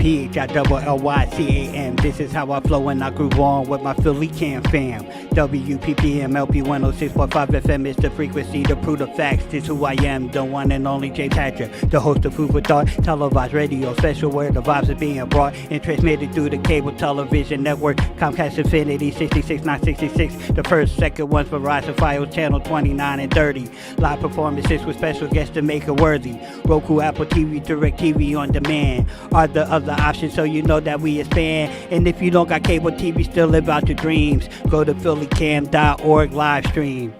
WPPM-LP. This is how I flow and I groove on with my Philly Cam fam. WPPM-LP 106.5 FM is the frequency to prove the facts. This who I am, the one and only Jay Patrick, the host of Food for Thought, televised radio special where the vibes are being brought and transmitted through the cable television network, Comcast Infinity 66966, the first, second ones for Verizon Fios channel 29 and 30. Live performances with special guests to make it worthy. Roku, Apple TV, Direct TV on demand are the other options, so you know that we expand. And if you don't got cable TV, still live out your dreams. Go to phillycam.org live stream.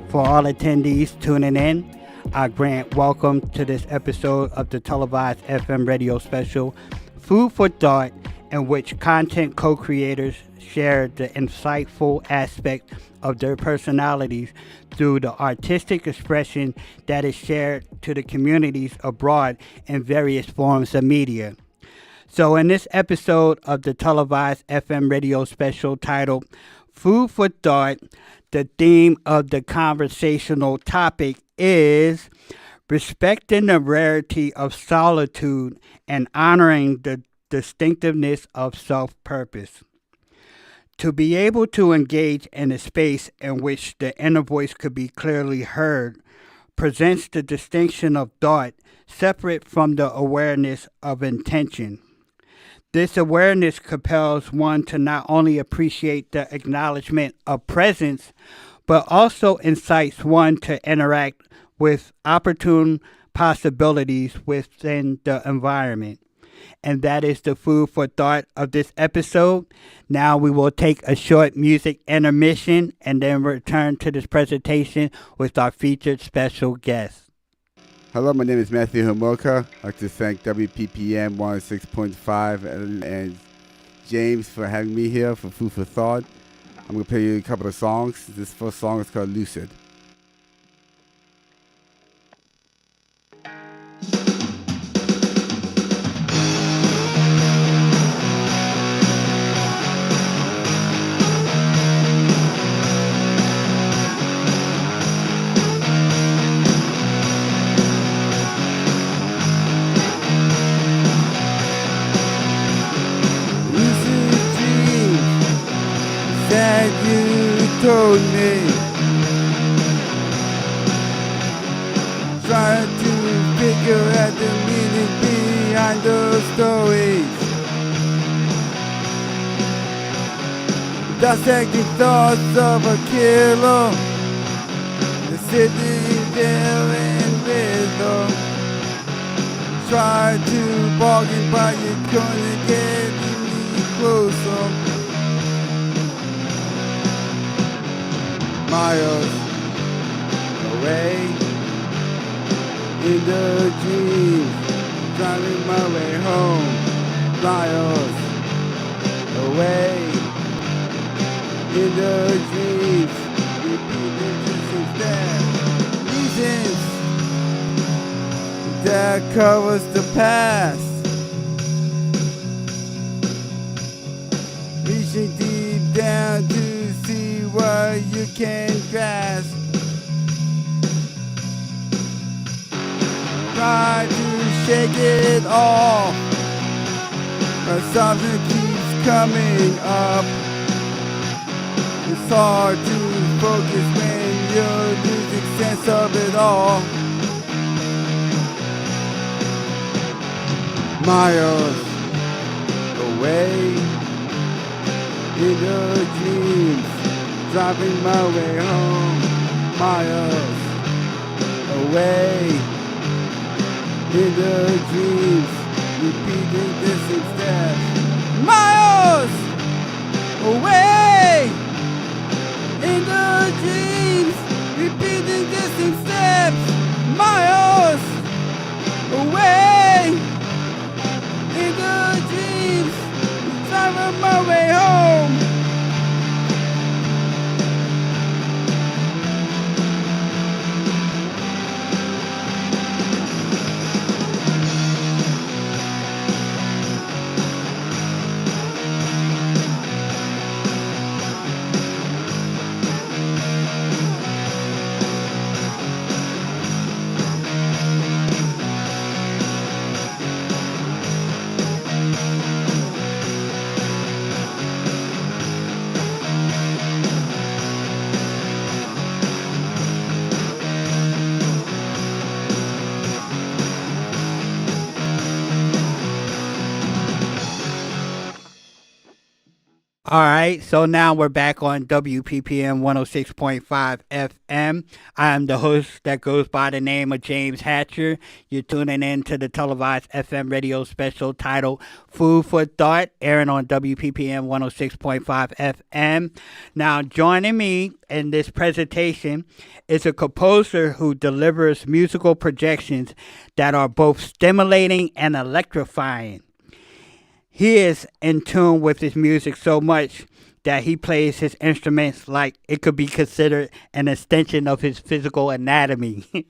For all attendees tuning in, I grant welcome to this episode of the televised FM radio special, Food for Thought, in which content co-creators share the insightful aspect of their personalities through the artistic expression that is shared to the communities abroad in various forms of media. So in this episode of the televised FM radio special titled Food for Thought, the theme of the conversational topic is respecting the rarity of solitude and honoring the distinctiveness of self-purpose. To be able to engage in a space in which the inner voice could be clearly heard presents the distinction of thought separate from the awareness of intention. This awareness compels one to not only appreciate the acknowledgement of presence, but also incites one to interact with opportune possibilities within the environment. And that is the food for thought of this episode. Now we will take a short music intermission and then return to this presentation with our featured special guest. Hello, my name is Matt Homolka. I'd like to thank WPPM 106.5 and James for having me here for Food for Thought. I'm going to play you a couple of songs. This first song is called Lucid. Told me, trying to figure out the meaning behind those stories. Dissecting thoughts of a killer, the sitting there in rhythm. Try to bargain, but you're gonna get any closer. Miles away in the dreams, driving my way home. Miles away in the dreams, repeating reasons that covers the past, reaching deep down to see what you can grasp. Try to shake it off, but something keeps coming up. It's hard to focus when you're losing sense of it all. Miles away in the dreams, driving my way home. Miles away in the dreams, repeating this instead. Miles away in the dreams, repeating this instead. Miles away in the dreams, driving my way home. All right, so now we're back on WPPM 106.5 FM. I am the host that goes by the name of James Hatcher. You're tuning in to the televised FM radio special titled Food for Thought, airing on WPPM 106.5 FM. Now, joining me in this presentation is a composer who delivers musical projections that are both stimulating and electrifying. He is in tune with his music so much that he plays his instruments like it could be considered an extension of his physical anatomy.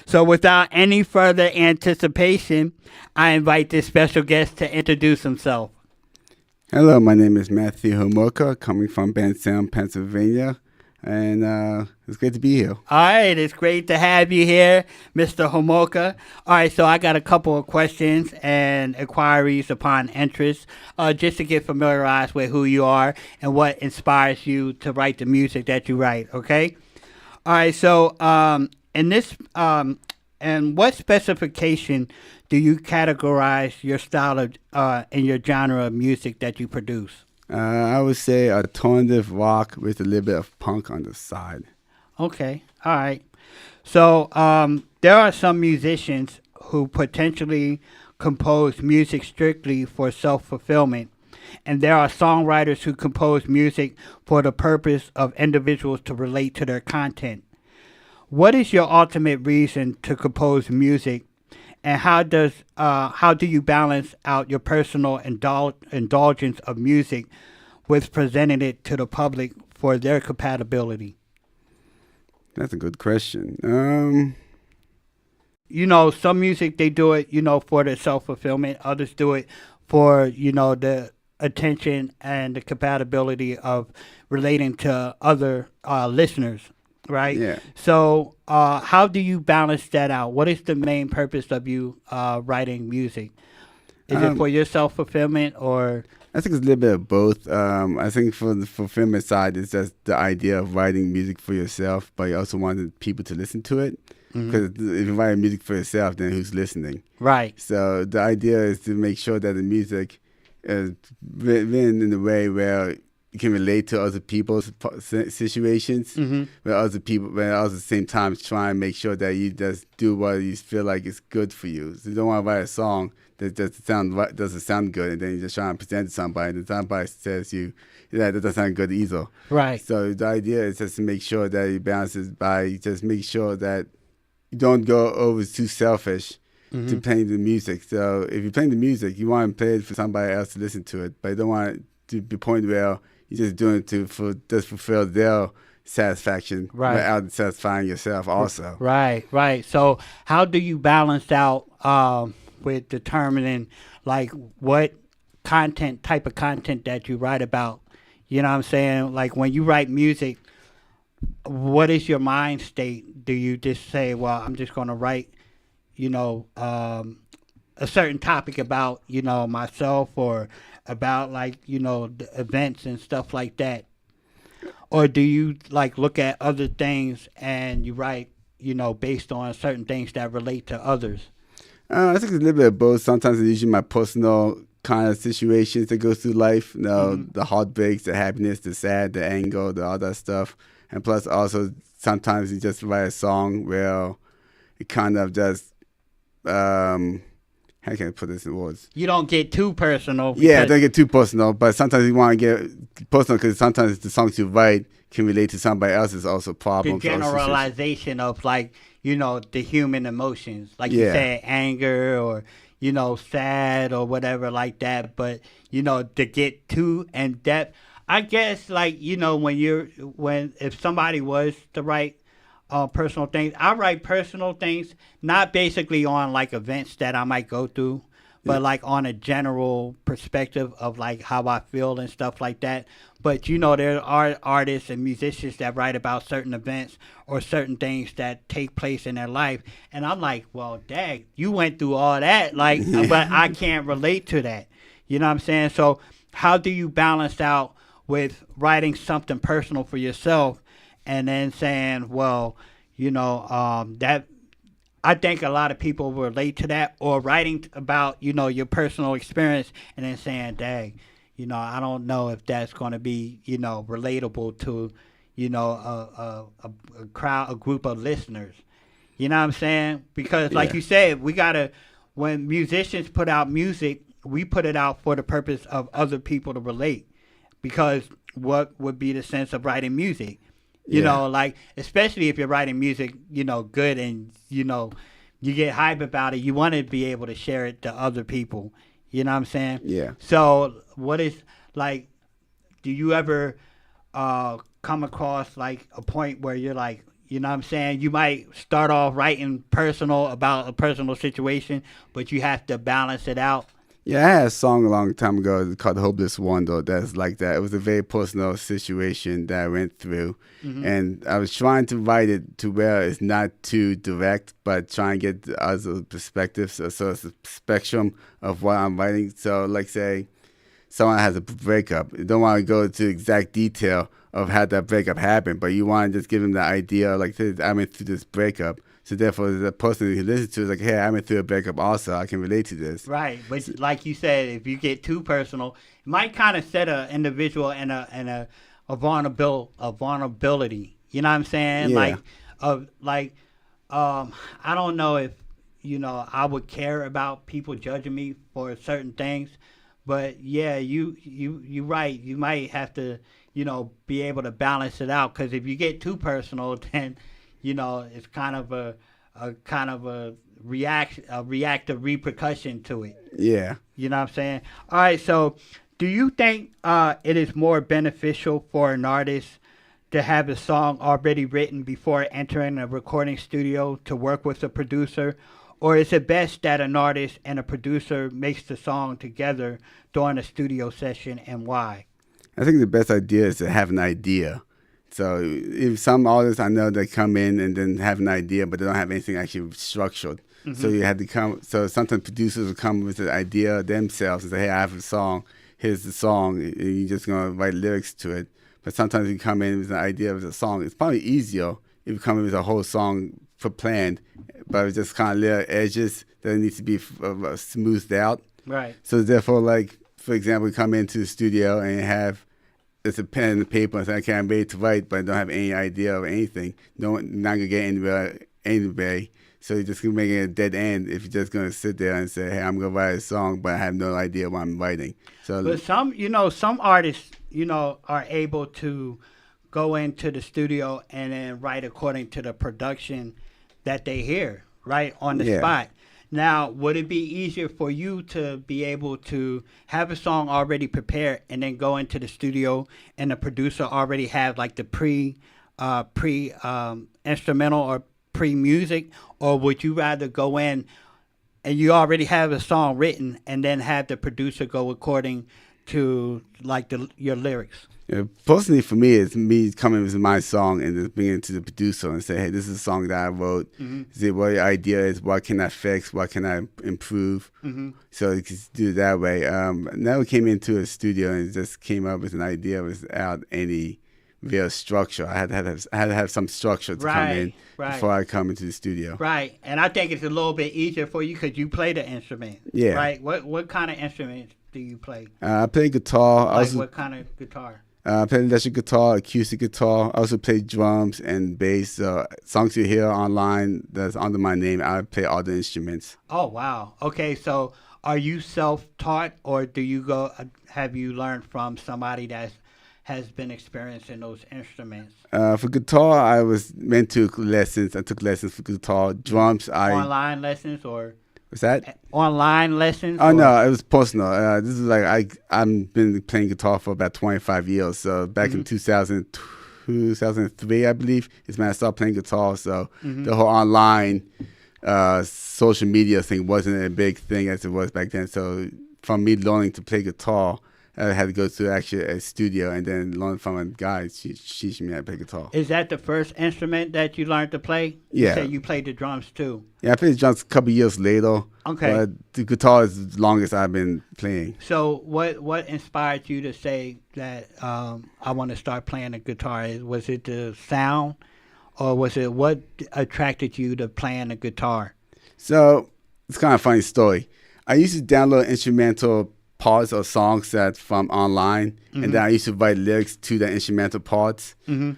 So without any further anticipation, I invite this special guest to introduce himself. Hello, my name is Matt Homolka, coming from Benson, Pennsylvania, and it's good to be here. All right, it's great to have you here, Mr. Homolka. All right, so I got a couple of questions and inquiries upon interest, just to get familiarized with who you are and what inspires you to write the music that you write, okay? All right, so in this, and what specification do you categorize your style of, and your genre of music that you produce? I would say alternative rock with a little bit of punk on the side. Okay, all right. So there are some musicians who potentially compose music strictly for self-fulfillment, and there are songwriters who compose music for the purpose of individuals to relate to their content. What is your ultimate reason to compose music, and how do you balance out your personal indulgence of music with presenting it to the public for their compatibility? That's a good question. You know, some music they do it, for the self-fulfillment. Others do it for, the attention and the compatibility of relating to other listeners, right? Yeah. So how do you balance that out? What is the main purpose of you writing music? Is it for your self-fulfillment or? I think it's a little bit of both. I think for the fulfillment side, it's just the idea of writing music for yourself, but you also wanted people to listen to it. Because if you write music for yourself, then who's listening? Right. So the idea is to make sure that the music is written in a way where you can relate to other people's situations, where other people, but at the same time try and make sure that you just do what you feel like is good for you. So you don't want to write a song that doesn't sound good, and then you just try and present it to somebody, and somebody says that doesn't sound good either. Right. So the idea is just to make sure that you balance it by just make sure that you don't go over too selfish to playing the music. So if you're playing the music, you want to play it for somebody else to listen to it, but you don't want it to be a point where you're just doing it to fulfill their satisfaction, without satisfying yourself also. Right. So how do you balance out with determining like what type of content that you write about? You know what I'm saying? Like when you write music, what is your mind state? Do you just say, well, I'm just going to write, a certain topic about, myself or about like, the events and stuff like that? Or do you like look at other things and you write, based on certain things that relate to others? I think it's a little bit of both. Sometimes it's usually my personal kind of situations that go through life, the heartbreaks, the happiness, the sad, the anger, the all that stuff. And plus also sometimes you just write a song where it kind of just, how can I put this in words? You don't get too personal. Yeah, don't get too personal, but sometimes you want to get personal because sometimes the songs you write can relate to somebody else's also problems. The generalization of like, the human emotions, like you said, anger or, sad or whatever like that. But, to get too in depth, I guess like, if somebody was to write personal things, I write personal things, not basically on like events that I might go through, but like on a general perspective of like how I feel and stuff like that. But there are artists and musicians that write about certain events or certain things that take place in their life, and I'm like, well, dang, you went through all that, like, but I can't relate to that. You know what I'm saying? So how do you balance out with writing something personal for yourself and then saying, well, that I think a lot of people relate to that, or writing about, your personal experience and then saying, dang, I don't know if that's going to be, relatable to, a crowd, a group of listeners. You know what I'm saying? Because, like Yeah. you said, when musicians put out music, we put it out for the purpose of other people to relate. Because what would be the sense of writing music? Yeah. Like, especially if you're writing music, good and, you get hype about it, you want to be able to share it to other people. You know what I'm saying? Yeah. So, like, do you ever come across, like, a point where you're like, you know what I'm saying? You might start off writing personal about a personal situation, but you have to balance it out. Yeah, I had a song a long time ago called Hopeless Wonder that's like that. It was a very personal situation that I went through. And I was trying to write it to where it's not too direct, but try and get the other perspectives, so it's a spectrum of what I'm writing. So, like, say, someone has a breakup. You don't want to go to exact detail of how that breakup happened, but you want to just give them the idea, like, I went through this breakup. So therefore, the person who listens to it is like, hey, I went through a breakup also. I can relate to this. Right, but like you said, if you get too personal, it might kind of set an individual in a vulnerability. You know what I'm saying? Yeah. I don't know if I would care about people judging me for certain things, but yeah, you right. You might have to be able to balance it out, because if you get too personal, then it's kind of a reactive repercussion to it. Yeah. You know what I'm saying? All right, so do you think it is more beneficial for an artist to have a song already written before entering a recording studio to work with a producer? Or is it best that an artist and a producer makes the song together during a studio session, and why? I think the best idea is to have an idea. So if some artists I know that come in and then have an idea, but they don't have anything actually structured. So you have to come. So sometimes producers will come with the idea themselves and say, "Hey, I have a song. Here's the song. And you're just gonna write lyrics to it." But sometimes you come in with an idea of a song. It's probably easier if you come in with a whole song for planned, but it's just kind of little edges that needs to be smoothed out. Right. So therefore, like, for example, you come into the studio and you have it's a pen and a paper and say, okay, I'm ready to write, but I don't have any idea of anything. Not gonna get anywhere anyway. So you're just gonna make it a dead end if you're just gonna sit there and say, hey, I'm gonna write a song, but I have no idea what I'm writing. So, but some artists, are able to go into the studio and then write according to the production that they hear, right on the spot. Now, would it be easier for you to be able to have a song already prepared and then go into the studio and the producer already have like the pre instrumental or pre-music, or would you rather go in and you already have a song written and then have the producer go according to like your lyrics? Personally, for me, it's me coming with my song and just bringing it to the producer and say, hey, this is a song that I wrote. See what your idea is, what can I fix, what can I improve? So you can do it that way. Now we came into a studio and just came up with an idea without any real structure. I had to have some structure to come in before I come into the studio. Right, and I think it's a little bit easier for you because you play the instrument. Yeah. Right. What kind of instruments do you play? I play guitar. Like what kind of guitar? I play electric guitar, acoustic guitar. I also play drums and bass. Songs you hear online that's under my name, I play all the instruments. Oh, wow. Okay, so are you self-taught, or have you learned from somebody that has been experiencing those instruments? For guitar, I went to lessons. I took lessons for guitar. Drums, Online lessons or? What's that? Online lessons? Oh, no, it was personal. This is like, I've been playing guitar for about 25 years. So back in 2003, I believe, is when I started playing guitar. So the whole online social media thing wasn't a big thing as it was back then. So from me learning to play guitar, I had to go to actually a studio and then learn from a guy teaching me how to play guitar. Is that the first instrument that you learned to play? Yeah. You said you played the drums too. Yeah, I played the drums a couple years later. Okay. But the guitar is the longest I've been playing. So what inspired you to say that I want to start playing the guitar? Was it the sound, or was it what attracted you to playing the guitar? So it's kind of a funny story. I used to download instrumental parts or songs that from online, and then I used to write lyrics to the instrumental parts.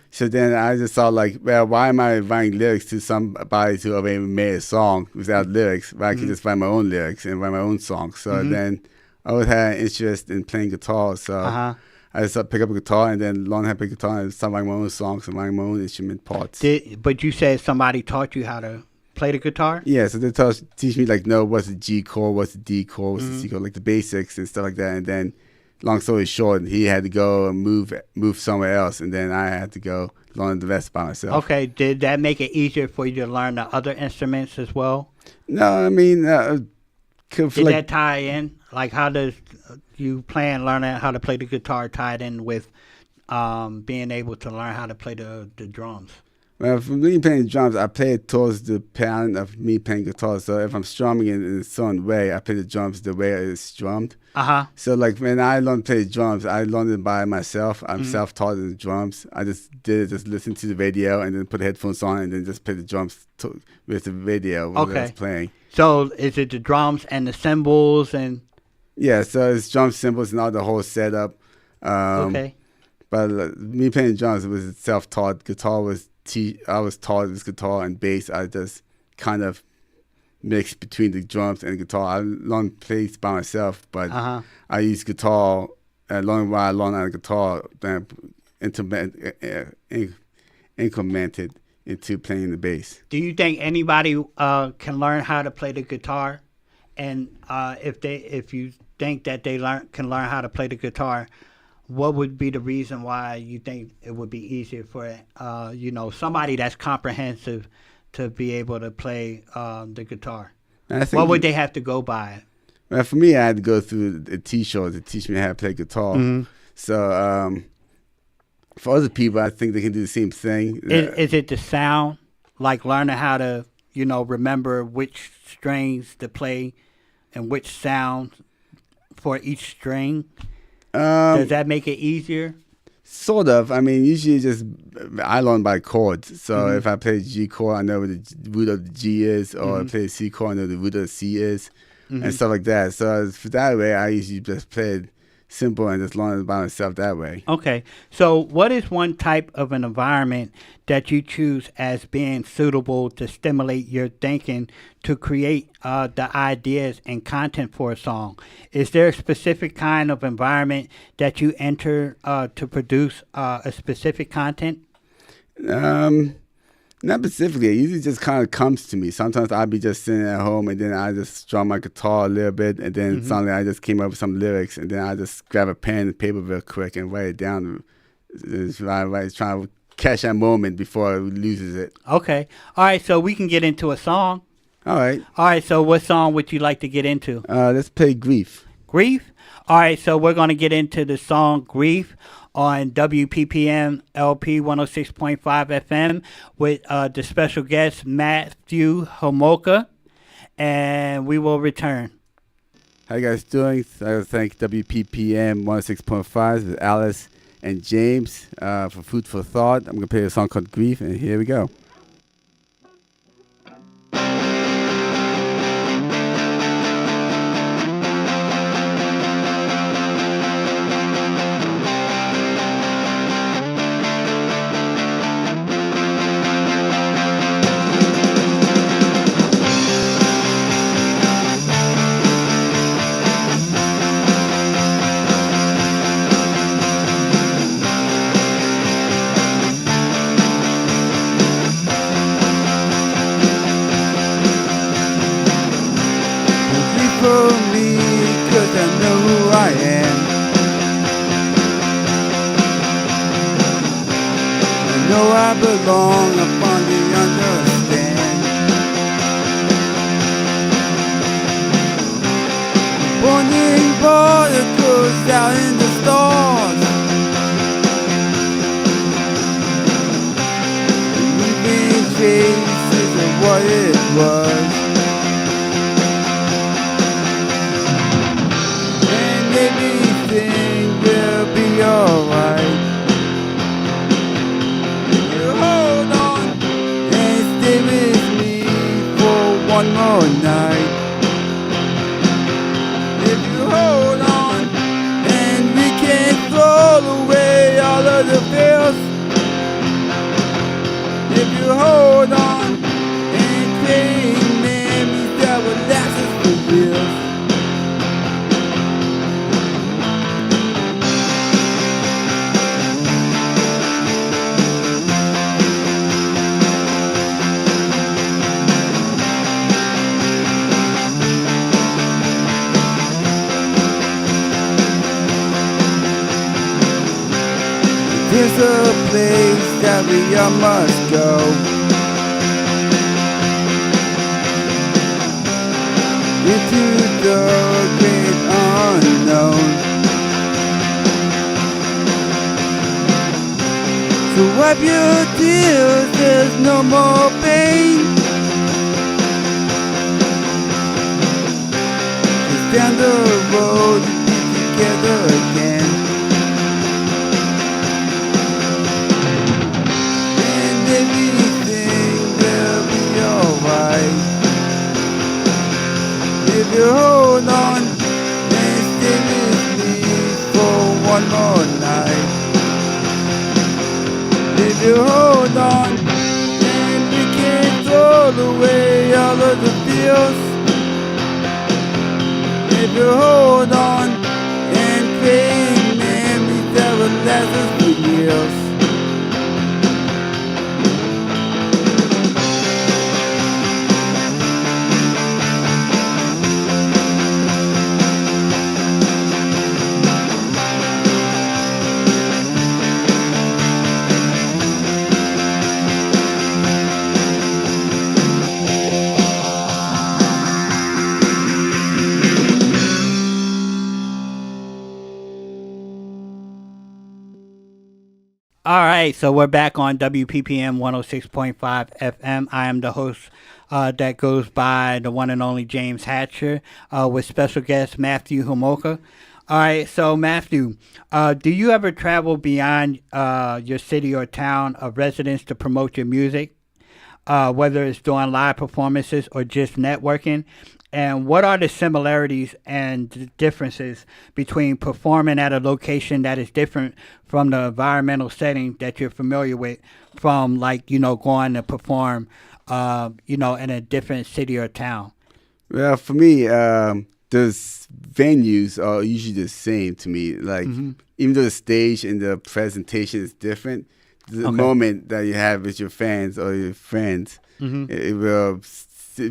So then I just thought like, well, why am I writing lyrics to somebody who already made a song without lyrics? Well, I could just write my own lyrics and write my own songs. So then I always had an interest in playing guitar. So I just pick up a guitar and then learn how to play guitar and start writing my own songs and writing my own instrument parts. But you said somebody taught you how to play the guitar? Yeah, so they teach me like, no, what's the G chord, what's the D chord, what's the C chord, like the basics and stuff like that. And then, long story short, he had to go and move somewhere else, and then I had to go learn the rest by myself. Okay, did that make it easier for you to learn the other instruments as well? No, I mean, did that tie in? Like, how does you plan learning how to play the guitar tied in with being able to learn how to play the drums? Well, for me playing drums, I play it towards the pattern of me playing guitar. So if I'm strumming it in a certain way, I play the drums the way it's strummed. So like when I learned to play drums, I learned it by myself. I'm self-taught in the drums. I just listen to the radio and then put the headphones on and then just play the drums with the radio when I was playing. So is it the drums and the cymbals and? Yeah, so it's drum cymbals and all the whole setup. But me playing drums, it was self-taught. Guitar was I was taught this guitar and bass. I just kind of mixed between the drums and guitar. I learned plays by myself, but I use guitar. Learn while I learn on the guitar, then incremented into playing the bass. Do you think anybody can learn how to play the guitar? And if you think that they can learn how to play the guitar, what would be the reason why you think it would be easier for somebody that's comprehensive to be able to play the guitar? What would they have to go by? Well, for me, I had to go through the T-shows to teach me how to play guitar. So for other people, I think they can do the same thing. Is it the sound, like learning how to remember which strings to play and which sound for each string? Does that make it easier? Sort of. I mean, usually I learn by chords. So if I play G chord, I know what the root of the G is, or I play C chord, I know the root of the C is, and stuff like that. So for that way, I usually just play it simple and just learn it by myself that way. Okay. So what is one type of an environment that you choose as being suitable to stimulate your thinking to create the ideas and content for a song? Is there a specific kind of environment that you enter to produce a specific content? Not specifically. It usually just kind of comes to me. Sometimes I'll be just sitting at home and then I just strum my guitar a little bit and then suddenly I just came up with some lyrics and then I just grab a pen and paper real quick and write it down. Trying to catch that moment before it loses it. Okay. All right, so we can get into a song. All right. All right, so what song would you like to get into? Let's play Grief. Grief? All right, so we're going to get into the song Grief on WPPM-LP 106.5 FM with the special guest Matt Homolka, and we will return. How you guys doing? I thank WPPM 106.5 with Alice and James for food for thought. I'm going to play a song called Grief, and here we go. Belong, I finally understand. Born in particles out in the stars, leaving traces of what it was, and everything will be alright. One more night. If you hold on There's a place that we all must go. Into the great unknown. So wipe your tears, there's no more pain. Just down the road, we'll be together again. And everything will be alright. If you hold on and stay with me for one more night. If you hold on, then we can throw away all of the fears. If you hold on and create memories that will last us for years. All right, so we're back on WPPM 106.5 FM. I am the host that goes by the one and only James Hatcher with special guest Matthew Homolka. All right, so Matthew, do you ever travel beyond your city or town of residence to promote your music, whether it's doing live performances or just networking? And what are the similarities and differences between performing at a location that is different from the environmental setting that you're familiar with from, like, going to perform, in a different city or town? Well, for me, those venues are usually the same to me. Like, even though the stage and the presentation is different, the moment that you have with your fans or your friends, it will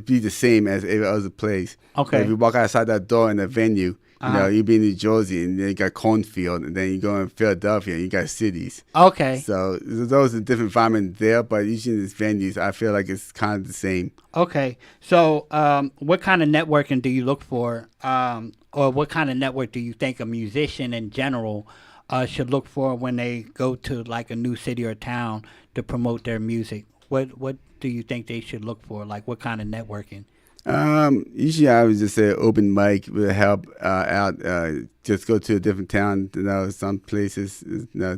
be the same as every other place. Okay. Like if you walk outside that door in a venue, you be in New Jersey, and then you got cornfield, and then you go in Philadelphia, and you got cities. Okay. So those are different environments there, but usually in these venues, I feel like it's kind of the same. Okay. So what kind of networking do you look for, or what kind of network do you think a musician in general should look for when they go to like a new city or town to promote their music? What do you think they should look for? Like, what kind of networking? Usually I would just say open mic will help out. Just go to a different town. Some places,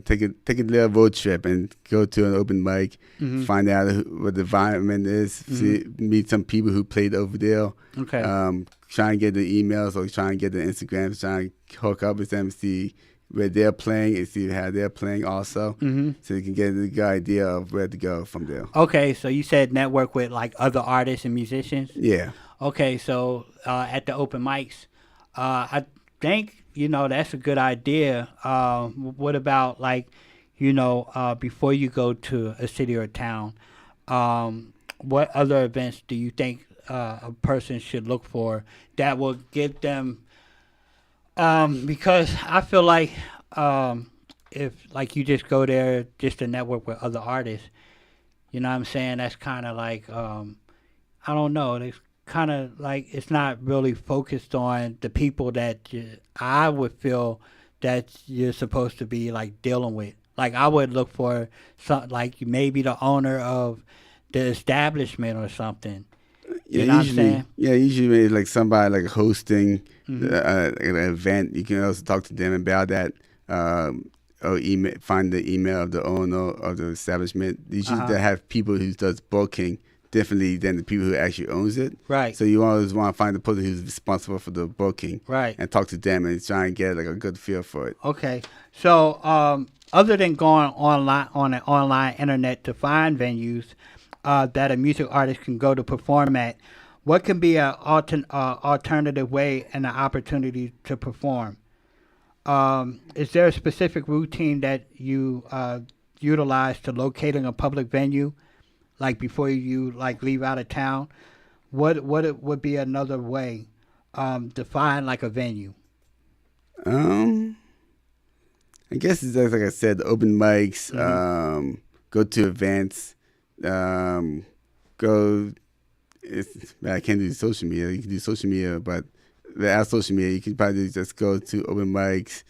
take a little road trip and go to an open mic. Find out what the environment is. Meet some people who played over there. Okay. Try and get the emails or try and get the Instagrams. Try and hook up with them, see where they're playing and see how they're playing also. So you can get a good idea of where to go from there. Okay, so you said network with like other artists and musicians? Yeah. Okay, so at the open mics, I think, that's a good idea. What about like, before you go to a city or town, what other events do you think a person should look for that will give them, because I feel like if like you just go there just to network with other artists, you know what I'm saying? That's kind of like, I don't know, it's kind of like it's not really focused on the people that I would feel that you're supposed to be like dealing with. Like I would look for some, like maybe the owner of the establishment or something. Yeah, you know what I'm saying? Yeah, usually it's like somebody like hosting an event. You can also talk to them about that, or find the email of the owner of the establishment. Usually they have people who does booking differently than the people who actually owns it. Right. So you always want to find the person who's responsible for the booking. Right. And talk to them and try and get like a good feel for it. Okay. So other than going online on an online internet to find venues that a music artist can go to perform at, what can be an alternative way and an opportunity to perform? Is there a specific routine that you utilize to locating a public venue, like before you like leave out of town? What it would be another way to find like a venue? I guess it's like I said, open mics, go to events, go. I can't do social media. You can do social media, but without social media, you can probably just go to open mics.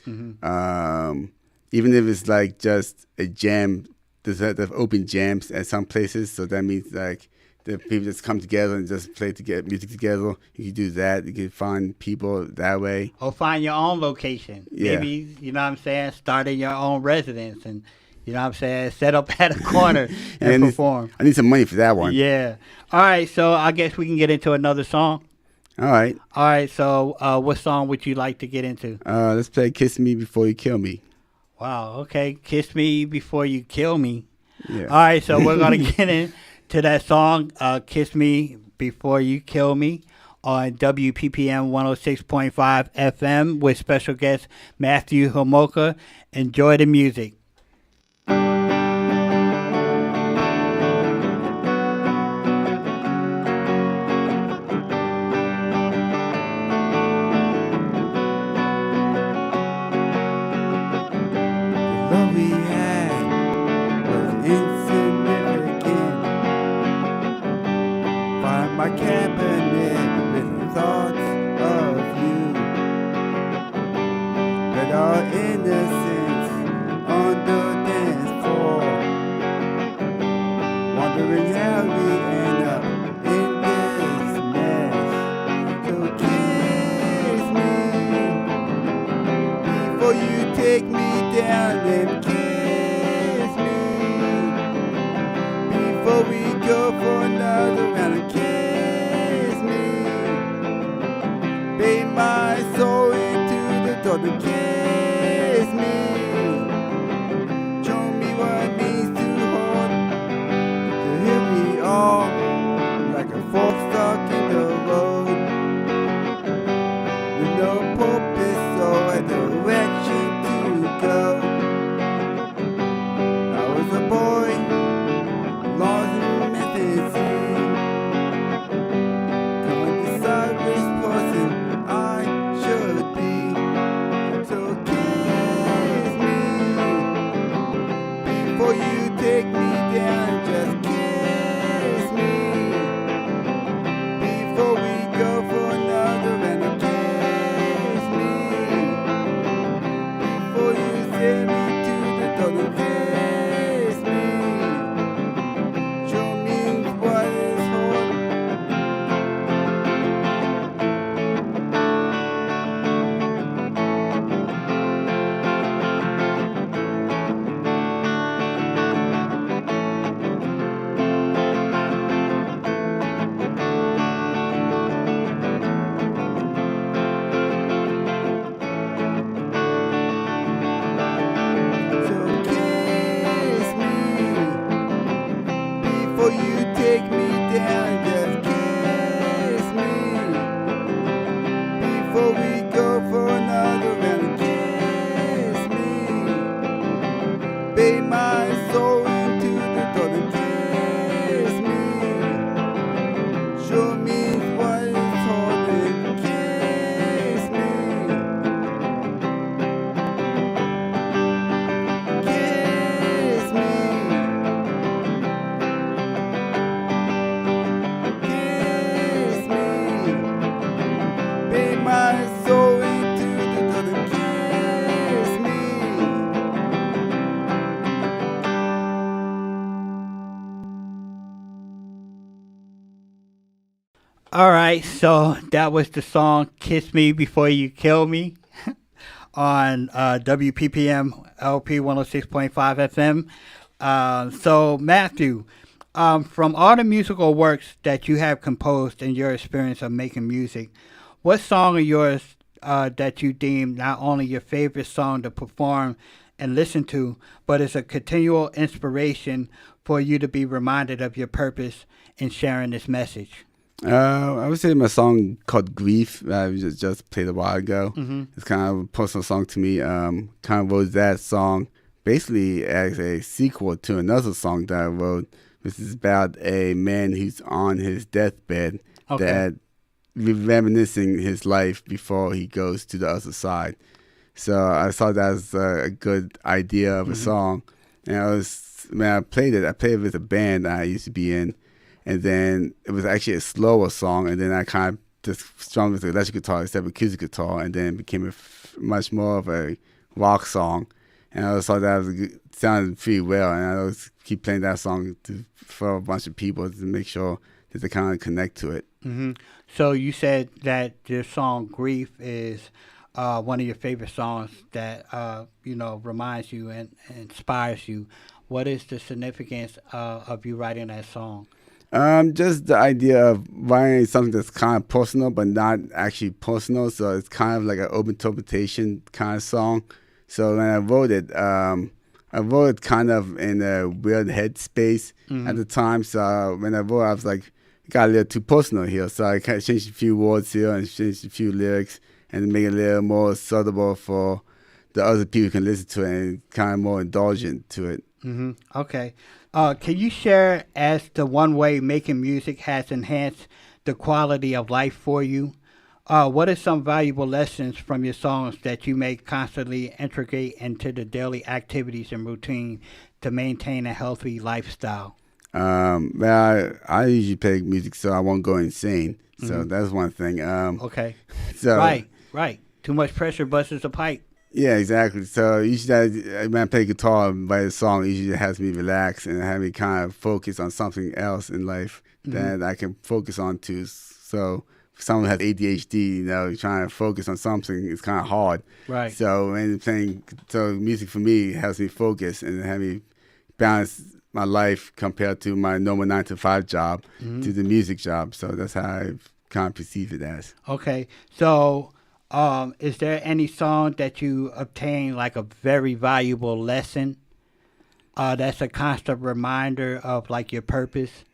Even if it's like just a jam, there's open jams at some places. So that means like the people just come together and just play music together. You can do that. You can find people that way. Or find your own location. Yeah. Maybe, you know what I'm saying, start in your own residence and, you know what I'm saying, set up at a corner and perform. I need some money for that one. Yeah. All right, so I guess we can get into another song. All right. All right, so what song would you like to get into? Let's play Kiss Me Before You Kill Me. Wow, okay. Kiss Me Before You Kill Me. Yeah. All right, so we're going to get into that song, Kiss Me Before You Kill Me, on WPPM 106.5 FM with special guest Matt Homolka. Enjoy the music. What we had was insignificant. Find my cabinet with thoughts of you, but our innocence on the dance floor, wondering how we end up in this mess. So kiss me before you take me down and kiss me before we go for another round and kiss me. Bathe my soul into the door to kiss me. Show me what it means to hold, to hit me all like a fork stuck in the road. With no purpose or a direction to go. I was a boy, lost in fantasy, couldn't decide which person I should be. So kiss me before you take me down. Just kiss me before we go for another round of kiss me before you send me to the door to kiss me. Show me what is hard. So kiss me before you take me down. Just kiss me before we go for another round. Kiss me, bathe my soul into the door to kiss me. Show me what is holding. Kiss me. Kiss me. Kiss me. Bathe my soul into the door to kiss me. All right, so that was the song Kiss Me Before You Kill Me on WPPM-LP 106.5 FM. So, Matthew, from all the musical works that you have composed in your experience of making music, what song of yours that you deem not only your favorite song to perform and listen to, but is a continual inspiration for you to be reminded of your purpose in sharing this message? I would say my song called Grief, we just played a while ago. It's kind of a personal song to me. Kind of wrote that song basically as a sequel to another song that I wrote, which is about a man who's on his deathbed, that reminiscing his life before he goes to the other side. So I thought that was a good idea of a song. And when I played it with a band that I used to be in. And then it was actually a slower song. And then I kind of just strummed with the electric guitar instead of acoustic guitar. And then it became much more of a rock song. And I always thought that sounded pretty well. And I always keep playing that song for a bunch of people to make sure that they kind of connect to it. Mm-hmm. So you said that your song "Grief" is one of your favorite songs that reminds you and inspires you. What is the significance of you writing that song? Just the idea of writing something that's kind of personal, but not actually personal. So it's kind of like an open interpretation kind of song. So when I wrote it kind of in a weird headspace at the time. So when I wrote, I was like, it got a little too personal here. So I kind of changed a few words here and changed a few lyrics and make it a little more suitable for the other people who can listen to it and kind of more indulgent to it. Mm-hmm. Okay. Can you share as the one way making music has enhanced the quality of life for you? What are some valuable lessons from your songs that you may constantly integrate into the daily activities and routine to maintain a healthy lifestyle? Well, I usually play music so I won't go insane. So that's one thing. Okay. So Right. Too much pressure busts a pipe. Yeah, exactly. So usually when I play guitar and write a song, usually it has me relax and have me kind of focus on something else in life that I can focus on too. So if someone has ADHD, trying to focus on something is kind of hard. Right. So music for me helps me focus and have me balance my life compared to my normal 9-to-5 job to the music job. So that's how I kind of perceive it as. Okay. So is there any song that you obtain like a very valuable lesson that's a constant reminder of like your purpose?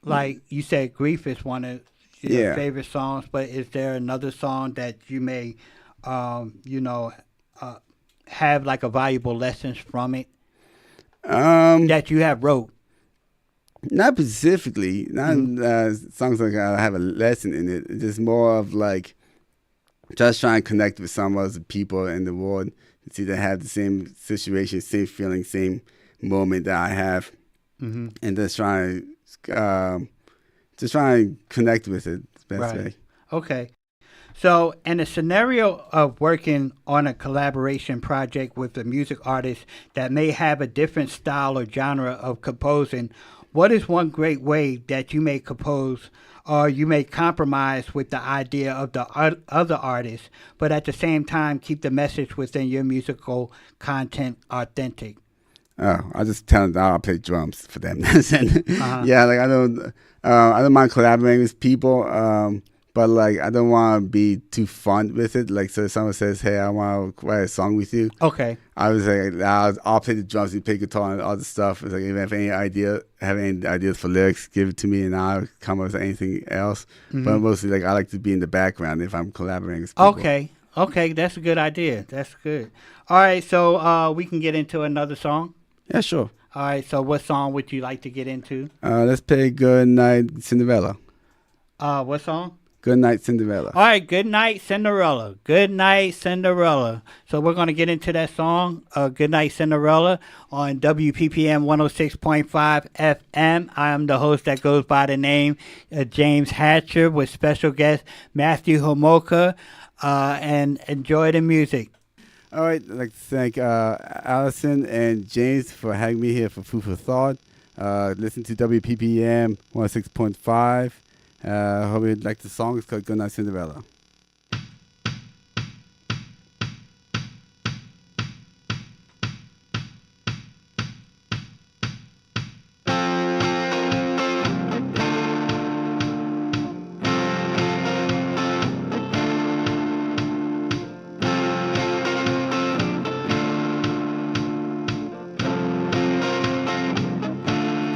Like you said, Grief is one of your favorite songs, but is there another song that you may have like a valuable lessons from it that you have wrote? Not specifically, not songs like I have a lesson in it. It's just more of like just trying to connect with some other people in the world to see they have the same situation, same feeling, same moment that I have, and just trying to connect with it the best way. Okay. So, in a scenario of working on a collaboration project with a music artist that may have a different style or genre of composing, what is one great way that you may compose or you may compromise with the idea of the other artist, but at the same time keep the message within your musical content authentic? Oh, I just tell them I'll play drums for them. Yeah, like I don't mind collaborating with people, but like I don't want to be too fun with it. Like so, if someone says, "Hey, I want to write a song with you," okay, I was like, I'll play the drums, you play guitar and all the stuff. It's like if you have any ideas for lyrics, give it to me, and I'll come up with anything else. But mostly, like I like to be in the background if I'm collaborating with people. Okay, that's a good idea. That's good. All right, so we can get into another song. Yeah, sure. All right, so what song would you like to get into? Let's play Good Night Cinderella. What song? Good Night Cinderella. All right, Good Night Cinderella. Good Night Cinderella. So we're going to get into that song, Good Night Cinderella, on WPPM 106.5 FM. I am the host that goes by the name James Hatcher with special guest Matthew Homolka, and enjoy the music. All right, I'd like to thank Allison and James for having me here for Food for Thought. Listen to WPPM 106.5. Hope you like the song. It's called Good Night Cinderella.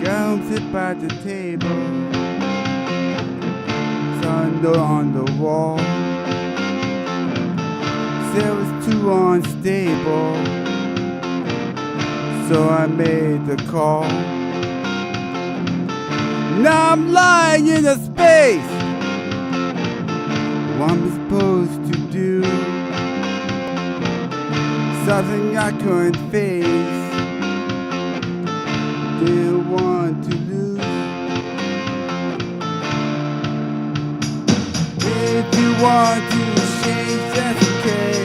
Come sit by the table, thunder on the wall. Said it was too unstable, so I made the call. Now I'm lying in a space what I'm supposed to do. Something I couldn't face. Didn't want to lose. If you want to change, that's okay.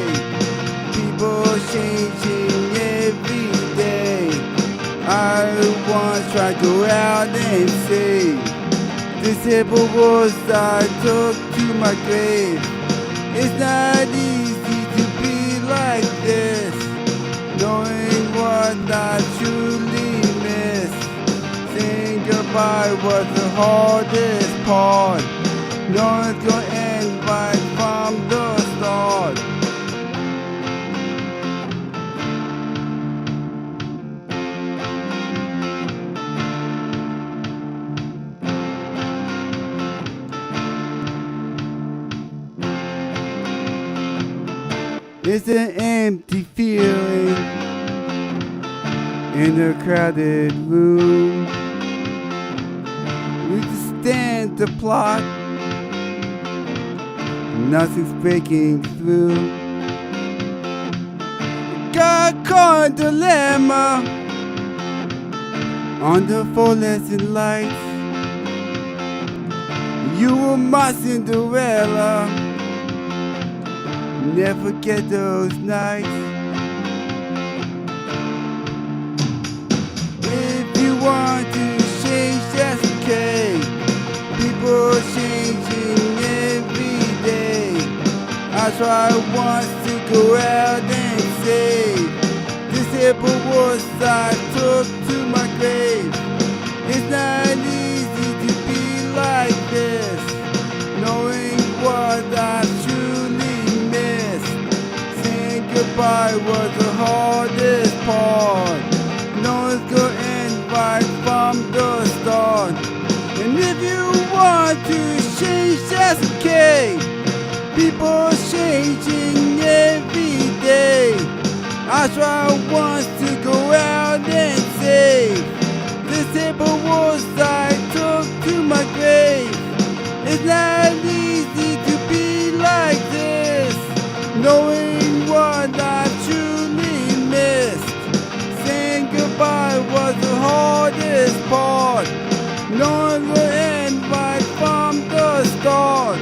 People changing every day. I once tried to go out and say the simple words I took to my grave. It's not easy to be like this, knowing what I truly miss. Saying goodbye was the hardest part. Knowing it's gonna end right from the start. It's an empty feeling in a crowded room. We just stand the plot. Nothing's breaking through. Got caught in dilemma on the fluorescent lights. You were my Cinderella. Never get those nights. If you want to change, that's okay. People changing every day. I try once to go out and say the simple words I took to my grave. It's not easy to be like this, knowing what I truly missed. Saying goodbye was the hardest part. No one's gonna end right from the start. And if you want to change, that's okay. People changing every day. I try once to go out and save the simple words I took to my grave. It's not easy to be like this, knowing what I truly missed. Saying goodbye was the hardest part. No one will end right from the start.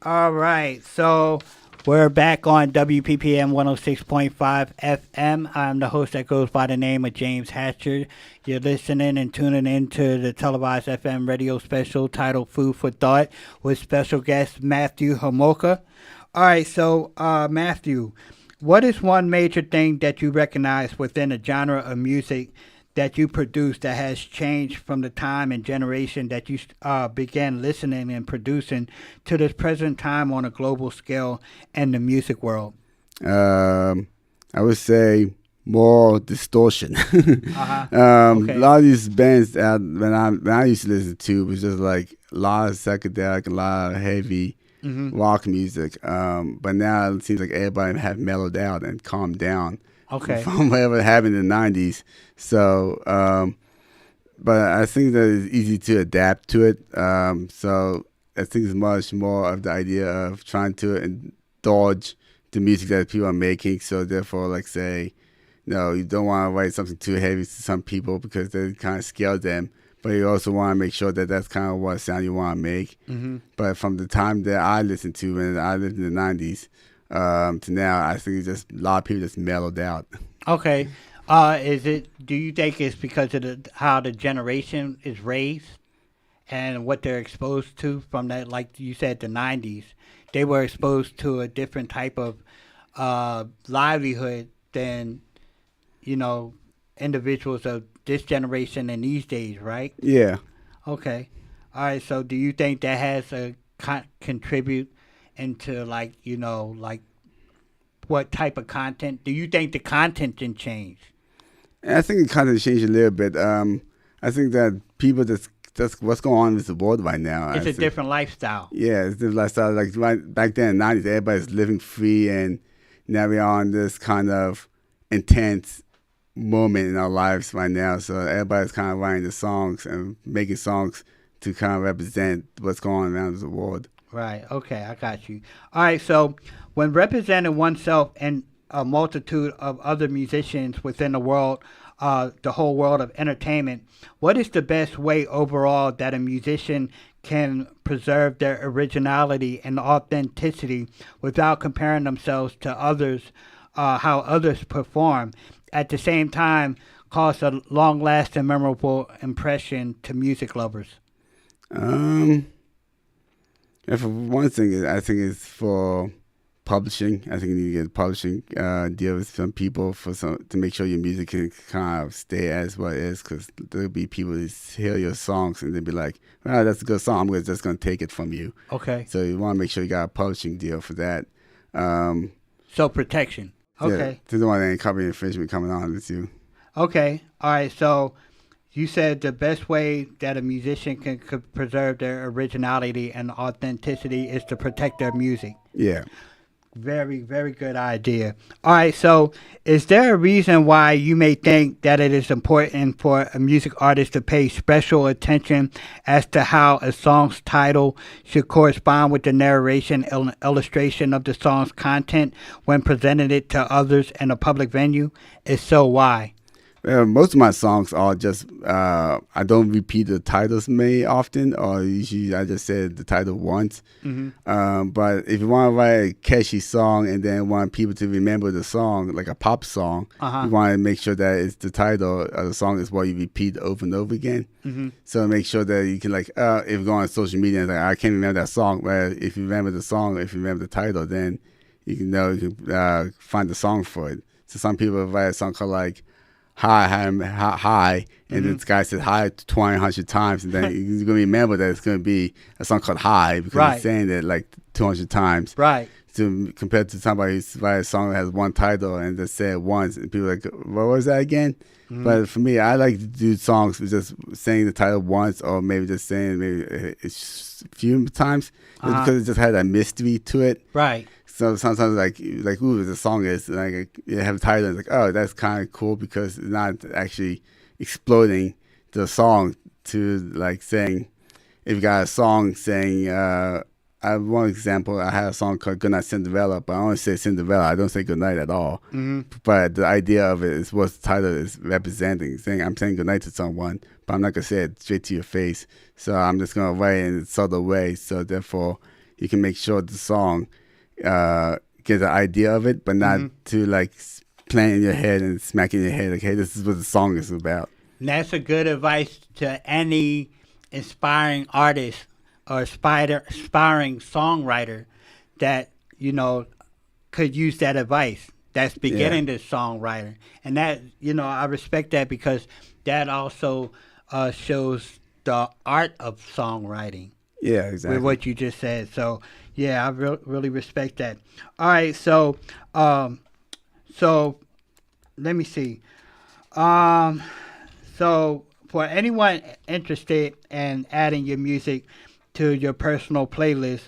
All right, so we're back on WPPM 106.5 FM. I'm the host that goes by the name of James Hatcher. You're listening and tuning into the televised FM radio special titled Food for Thought with special guest Matthew Homolka. All right, so Matthew, what is one major thing that you recognize within a genre of music that you produce that has changed from the time and generation that you began listening and producing to this present time on a global scale in the music world? I would say more distortion. Okay. A lot of these bands when I used to listen to was just like a lot of psychedelic, a lot of heavy rock music. But now it seems like everybody have mellowed out and calmed down. Okay. From whatever happened in the 90s. So, but I think that it's easy to adapt to it. So I think it's much more of the idea of trying to indulge the music that people are making. So therefore, like say, no, you don't want to write something too heavy to some people because they kind of scare them. But you also want to make sure that that's kind of what sound you want to make. Mm-hmm. But from the time that I listened to when I lived in the 90s, to now, I think it's just a lot of people just mellowed out. Okay. Do you think it's because of how the generation is raised and what they're exposed to from that, like you said, the 90s? They were exposed to a different type of livelihood than individuals of this generation and these days, right? Yeah. Okay. All right. So, do you think that has a contribute into like what type of content? Do you think the content can change? I think it kind of changed a little bit. I think that people that's what's going on with the world right now. It's a different lifestyle. Yeah, it's different lifestyle. Like right back then in the 90s, everybody's living free, and now we're on this kind of intense moment in our lives right now. So everybody's kind of writing the songs and making songs to kind of represent what's going on around the world. Right. Okay, I got you. All right. So, when representing oneself and a multitude of other musicians within the world, the whole world of entertainment, what is the best way overall that a musician can preserve their originality and authenticity without comparing themselves to others, how others perform, at the same time cause a long-lasting, memorable impression to music lovers? And for one thing, I think it's for publishing. I think you need to get a publishing deal with some people to make sure your music can kind of stay as what it is, because there'll be people who hear your songs and they'll be like, "Oh, that's a good song. I'm just going to take it from you." Okay. So you want to make sure you got a publishing deal for that. So protection. Okay. Yeah, don't want any copyright infringement coming on with you. Okay. All right. So you said the best way that a musician can preserve their originality and authenticity is to protect their music. Yeah. Very, very good idea. All right, so is there a reason why you may think that it is important for a music artist to pay special attention as to how a song's title should correspond with the narration and illustration of the song's content when presenting it to others in a public venue? If so, why? Most of my songs are just, I don't repeat the titles very often, or usually I just said the title once. Mm-hmm. But if you want to write a catchy song and then want people to remember the song, like a pop song, you want to make sure that it's the title of the song is what you repeat over and over again. Mm-hmm. So make sure that you can, like, if you go on social media and like, I can't remember that song, but if you remember the song, if you remember the title, then you can find the song for it. So some people write a song called like, hi, and this guy said hi 100 times, and then you're going to remember that it's going to be a song called Hi, because he's saying it like 200 times. Right. So compared to somebody who's write a song that has one title and just say it once, and people are like, what was that again? Mm-hmm. But for me, I like to do songs with just saying the title once, or maybe just saying maybe a few times, just because it just had a mystery to it. Right. So sometimes like ooh, the song is like you have a title and it's like, oh, that's kind of cool, because it's not actually exploding the song to like saying, if you got a song saying, I have one example, I had a song called Goodnight Cinderella, but I only say Cinderella, I don't say goodnight at all. Mm-hmm. But the idea of it is what the title is representing, saying I'm saying goodnight to someone, but I'm not going to say it straight to your face. So I'm just going to write it in a subtle way, so therefore you can make sure the song get the idea of it, but not to like playing in your head and smacking your head like, hey, this is what the song is about. And that's a good advice to any inspiring artist or aspiring songwriter that, could use that advice, that's beginning the songwriter. And that, I respect that, because that also shows the art of songwriting. Yeah, exactly. With what you just said. So, yeah, I really respect that. All right, so let me see. So for anyone interested in adding your music to your personal playlist,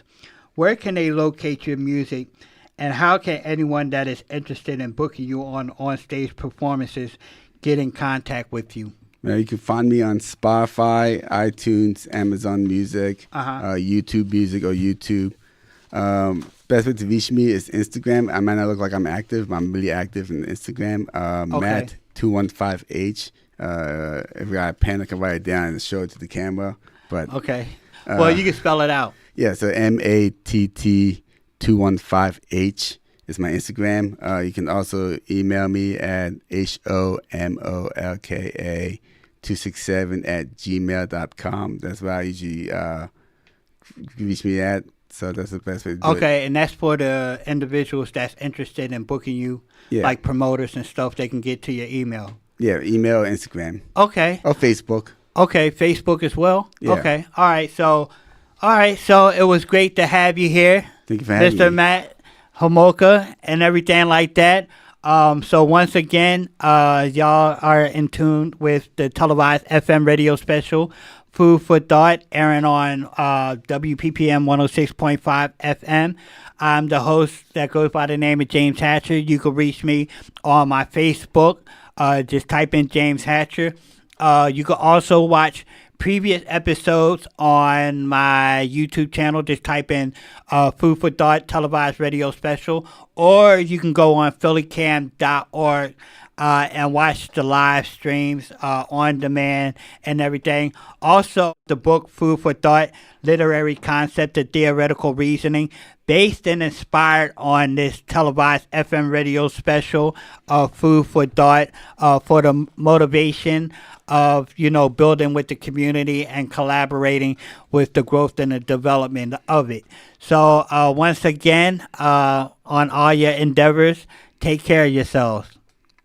where can they locate your music, and how can anyone that is interested in booking you on stage performances get in contact with you? You can find me on Spotify, iTunes, Amazon Music, YouTube Music, or YouTube. Best way to reach me is Instagram. I might not look like I'm active, but I'm really active in Instagram. Matt215H. If I got a pen, I can write it down and show it to the camera. But well, you can spell it out. Yeah, so MATT215H is my Instagram. You can also email me at HOMOLKA267@gmail.com. That's where I usually reach me at. So that's the best way to do it. Okay, and that's for the individuals that's interested in booking you, Yeah. like promoters and stuff. They can get to your email. Yeah, email, Instagram, Okay. or Facebook. Okay, Facebook as well. Yeah. Okay. All right. So it was great to have you here, Thank you for having Mr. me. Matt Homolka, and everything like that. So once again, y'all are in tune with the televised FM radio special, Food for Thought, airing on WPPM 106.5 FM. I'm the host that goes by the name of James Hatcher. You can reach me on my Facebook. Just type in James Hatcher. You can also watch previous episodes on my YouTube channel. Just type in Food for Thought televised radio special, or you can go on phillycam.org and watch the live streams on demand and everything. Also, the book Food for Thought, Literary Concept of Theoretical Reasoning, based and inspired on this televised FM radio special of Food for Thought, for the motivation of, building with the community and collaborating with the growth and the development of it. So once again, on all your endeavors, take care of yourselves.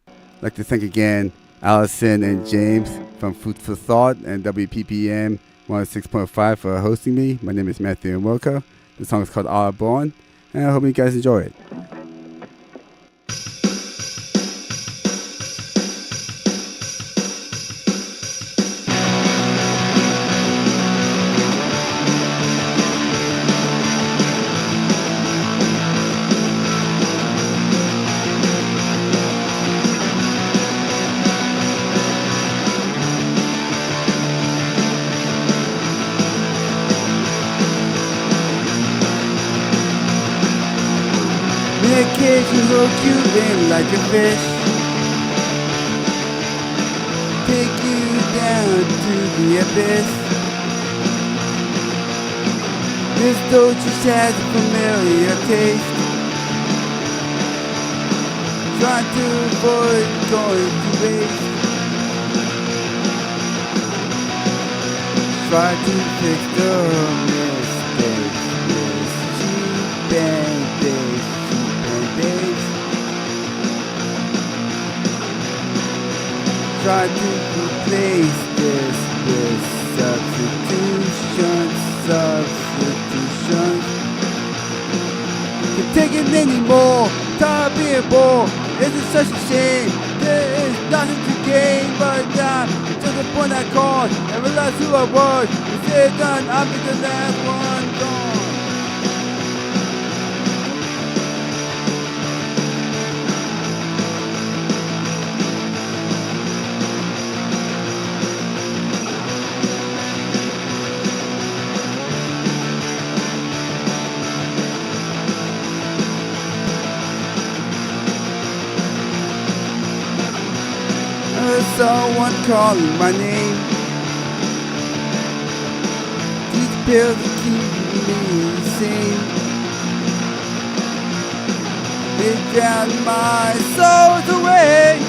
I'd like to thank again Allison and James from Food for Thought and WPPM 106.5 for hosting me. My name is Matt Homolka. The song is called All Born, and I hope you guys enjoy it. Occasions hold you in like a fish, take you down to the abyss. This dough just has a familiar taste. Try to avoid going to waste. Try to fix the mistakes. This cheap and days. Try to replace this with substitutions. Can't take it anymore, tired of being bored. It's such a shame, there is nothing to gain but time. To the point I called and realized who I was. It's said done, I'll be the last one gone. Someone calling my name. These pills keep me sane. They drown my souls away.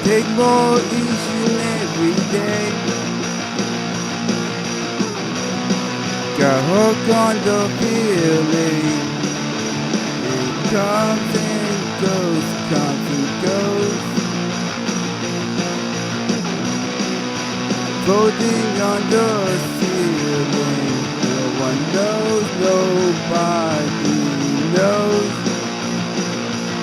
Take more each and every day. Got hooked on the feeling. It comes and goes, comes and goes. Floating on the ceiling. No one knows, nobody knows.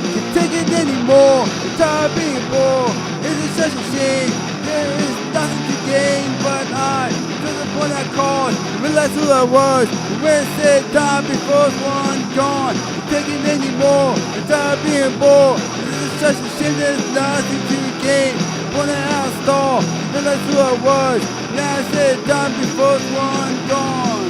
Can't take it anymore, I'm tired of being bored. It's such a shame, there is nothing to gain. But I, to the point I called, realized who I was. And when it said time before one gone. Can't take it anymore, I'm tired of being bored. It's such a shame, there's nothing to gain. When I stall, realized who I was. Now I said time before one gone.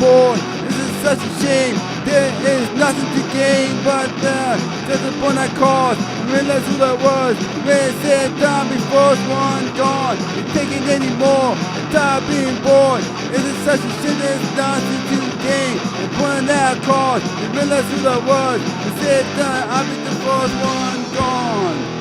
bored. This is such a shame. There is nothing to gain but just upon that cause. Realize who that was. When it said done before it's one gone. You're taking any more. I'm tired of being bored. This is such a shame. There's nothing to gain. Upon that cause. You realize who that was. When it said done, I'll be the first one gone.